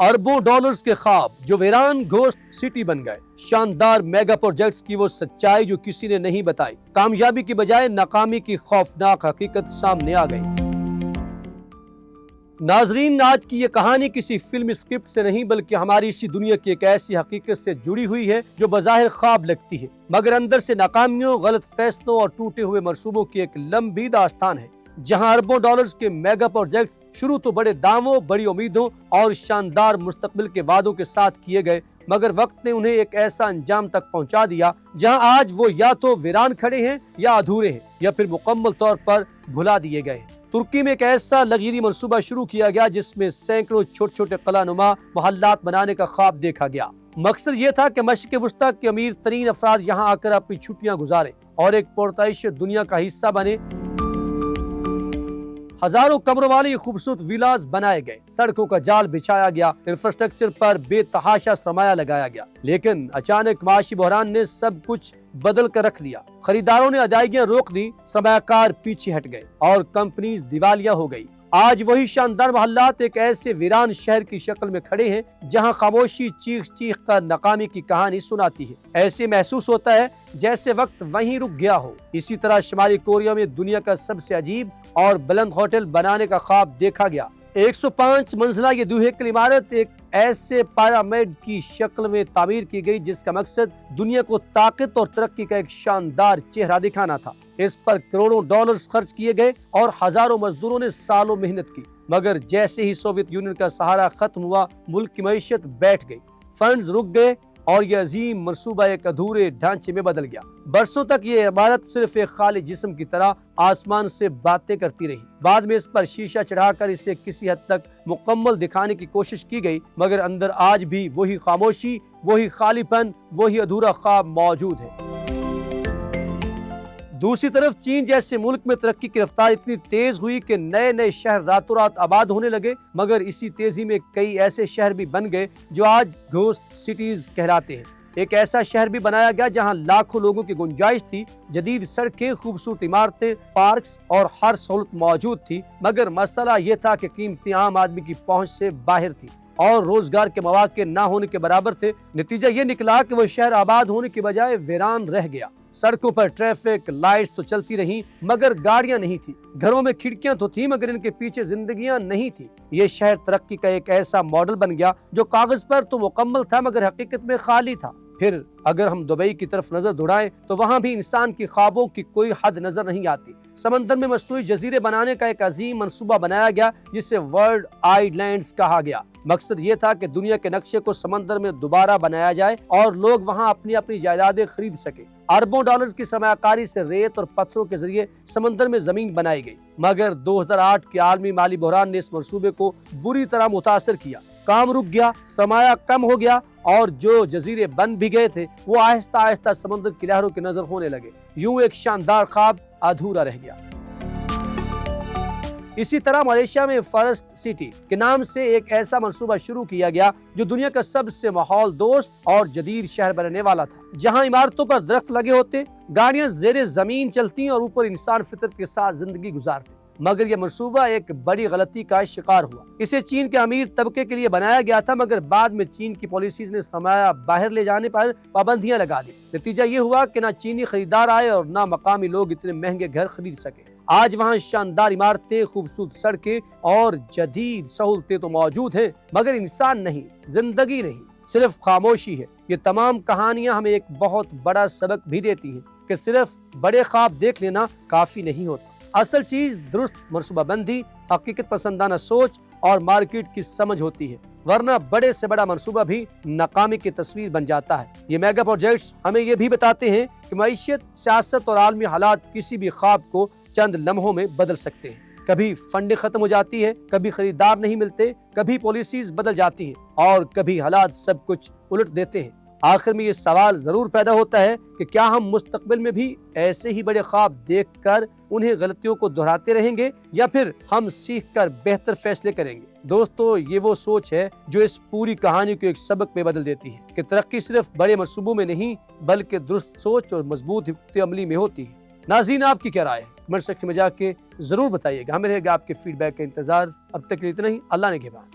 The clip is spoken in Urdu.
اربوں ڈالرز کے خواب جو ویران گھوسٹ سٹی بن گئے، شاندار میگا پروجیکٹس کی وہ سچائی جو کسی نے نہیں بتائی، کامیابی کی بجائے ناکامی کی خوفناک حقیقت سامنے آ گئی۔ ناظرین، آج کی یہ کہانی کسی فلم سکرپٹ سے نہیں بلکہ ہماری اسی دنیا کی ایک ایسی حقیقت سے جڑی ہوئی ہے جو بظاہر خواب لگتی ہے، مگر اندر سے ناکامیوں، غلط فیصلوں اور ٹوٹے ہوئے منصوبوں کی ایک لمبی داستان ہے۔ جہاں اربوں ڈالرز کے میگا پروجیکٹس شروع تو بڑے دعووں، بڑی امیدوں اور شاندار مستقبل کے وعدوں کے ساتھ کیے گئے، مگر وقت نے انہیں ایک ایسا انجام تک پہنچا دیا جہاں آج وہ یا تو ویران کھڑے ہیں یا ادھورے ہیں یا پھر مکمل طور پر بھلا دیے گئے ہیں۔ ترکی میں ایک ایسا لگژری منصوبہ شروع کیا گیا جس میں سینکڑوں چھوٹے چھوٹے قلعہ نما محلات بنانے کا خواب دیکھا گیا۔ مقصد یہ تھا کہ مشرق وسطیٰ کے امیر ترین افراد یہاں آ کر اپنی چھٹیاں گزاریں اور ایک پرتعیش دنیا کا حصہ بنے۔ ہزاروں کمروں والے خوبصورت ویلاز بنائے گئے، سڑکوں کا جال بچھایا گیا، انفراسٹرکچر پر بے تحاشا سرمایہ لگایا گیا، لیکن اچانک معاشی بحران نے سب کچھ بدل کر رکھ دیا۔ خریداروں نے ادائیگیاں روک دی، سرمایہ کار پیچھے ہٹ گئے اور کمپنیز دیوالیہ ہو گئی۔ آج وہی شاندار محلات ایک ایسے ویران شہر کی شکل میں کھڑے ہیں جہاں خاموشی چیخ چیخ کر ناکامی کی کہانی سناتی ہے۔ ایسے محسوس ہوتا ہے جیسے وقت وہیں رک گیا ہو۔ اسی طرح شمالی کوریا میں دنیا کا سب سے عجیب اور بلند ہوٹل بنانے کا خواب دیکھا گیا۔ 105 منزلہ یہ دوہیکل عمارت ایک ایسے پیرامڈ کی شکل میں تعمیر کی گئی جس کا مقصد دنیا کو طاقت اور ترقی کا ایک شاندار چہرہ دکھانا تھا۔ اس پر کروڑوں ڈالرز خرچ کیے گئے اور ہزاروں مزدوروں نے سالوں محنت کی، مگر جیسے ہی سوویت یونین کا سہارا ختم ہوا، ملک کی معیشت بیٹھ گئی، فنڈز رک گئے اور یہ عظیم منصوبہ ایک ادھورے ڈھانچے میں بدل گیا۔ برسوں تک یہ عمارت صرف ایک خالی جسم کی طرح آسمان سے باتیں کرتی رہی۔ بعد میں اس پر شیشہ چڑھا کر اسے کسی حد تک مکمل دکھانے کی کوشش کی گئی، مگر اندر آج بھی وہی خاموشی، وہی خالی پن، وہی ادھورا خواب موجود ہے۔ دوسری طرف چین جیسے ملک میں ترقی کی رفتار اتنی تیز ہوئی کہ نئے نئے شہر راتوں رات آباد ہونے لگے، مگر اسی تیزی میں کئی ایسے شہر بھی بن گئے جو آج گھوسٹ سٹیز کہلاتے ہیں۔ ایک ایسا شہر بھی بنایا گیا جہاں لاکھوں لوگوں کی گنجائش تھی، جدید سڑکیں، خوبصورت عمارتیں، پارکس اور ہر سہولت موجود تھی، مگر مسئلہ یہ تھا کہ قیمتیں عام آدمی کی پہنچ سے باہر تھی اور روزگار کے مواقع نہ ہونے کے برابر تھے۔ نتیجہ یہ نکلا کہ وہ شہر آباد ہونے کی بجائے ویران رہ گیا۔ سڑکوں پر ٹریفک لائٹس تو چلتی رہیں مگر گاڑیاں نہیں تھی، گھروں میں کھڑکیاں تو تھیں مگر ان کے پیچھے زندگیاں نہیں تھی۔ یہ شہر ترقی کا ایک ایسا ماڈل بن گیا جو کاغذ پر تو مکمل تھا مگر حقیقت میں خالی تھا۔ پھر اگر ہم دبئی کی طرف نظر دوڑائیں تو وہاں بھی انسان کی خوابوں کی کوئی حد نظر نہیں آتی۔ سمندر میں مصنوعی جزیرے بنانے کا ایک عظیم منصوبہ بنایا گیا جسے ورلڈ آئی لینڈز کہا گیا۔ مقصد یہ تھا کہ دنیا کے نقشے کو سمندر میں دوبارہ بنایا جائے اور لوگ وہاں اپنی اپنی جائیدادیں خرید سکیں۔ اربوں ڈالرز کی سرمایہ کاری سے ریت اور پتھروں کے ذریعے سمندر میں زمین بنائی گئی، مگر 2008 کے عالمی مالی بحران نے اس منصوبے کو بری طرح متاثر کیا۔ کام رک گیا، سرمایہ کم ہو گیا اور جو جزیرے بن بھی گئے تھے وہ آہستہ آہستہ سمندر کی لہروں کی نظر ہونے لگے۔ یوں ایک شاندار خواب ادھورا رہ گیا۔ اسی طرح ملیشیا میں فارسٹ سٹی کے نام سے ایک ایسا منصوبہ شروع کیا گیا جو دنیا کا سب سے ماحول دوست اور جدید شہر بننے والا تھا، جہاں عمارتوں پر درخت لگے ہوتے، گاڑیاں زیر زمین چلتی اور اوپر انسان فطرت کے ساتھ زندگی گزارتے۔ مگر یہ منصوبہ ایک بڑی غلطی کا شکار ہوا۔ اسے چین کے امیر طبقے کے لیے بنایا گیا تھا، مگر بعد میں چین کی پالیسیز نے سرمایہ باہر لے جانے پر پابندیاں لگا دی۔ نتیجہ یہ ہوا کہ نہ چینی خریدار آئے اور نہ مقامی لوگ اتنے مہنگے گھر خرید سکے۔ آج وہاں شاندار عمارتیں، خوبصورت سڑکیں اور جدید سہولتیں تو موجود ہیں، مگر انسان نہیں، زندگی نہیں، صرف خاموشی ہے۔ یہ تمام کہانیاں ہمیں ایک بہت بڑا سبق بھی دیتی ہیں کہ صرف بڑے خواب دیکھ لینا کافی نہیں ہوتا۔ اصل چیز درست منصوبہ بندی، حقیقت پسندانہ سوچ اور مارکیٹ کی سمجھ ہوتی ہے، ورنہ بڑے سے بڑا منصوبہ بھی ناکامی کی تصویر بن جاتا ہے۔ یہ میگا پروجیکٹس ہمیں یہ بھی بتاتے ہیں کہ معیشت، سیاست اور عالمی حالات کسی بھی خواب کو چند لمحوں میں بدل سکتے ہیں۔ کبھی فنڈ ختم ہو جاتی ہے، کبھی خریدار نہیں ملتے، کبھی پالیسیز بدل جاتی ہیں اور کبھی حالات سب کچھ الٹ دیتے ہیں۔ آخر میں یہ سوال ضرور پیدا ہوتا ہے کہ کیا ہم مستقبل میں بھی ایسے ہی بڑے خواب دیکھ کر انہیں غلطیوں کو دہراتے رہیں گے یا پھر ہم سیکھ کر بہتر فیصلے کریں گے؟ دوستو، یہ وہ سوچ ہے جو اس پوری کہانی کو ایک سبق میں بدل دیتی ہے کہ ترقی صرف بڑے منصوبوں میں نہیں بلکہ درست سوچ اور مضبوط حکمت عملی میں ہوتی ہے۔ ناظرین، آپ کی کیا رائے ہے؟ کمنٹ سیکشن میں جا کے ضرور بتائیے گا۔ ہمیں رہے گا آپ کے فیڈ بیک کا انتظار۔ اب تک کے لیے اتنا ہی۔ اللہ نے کے بعد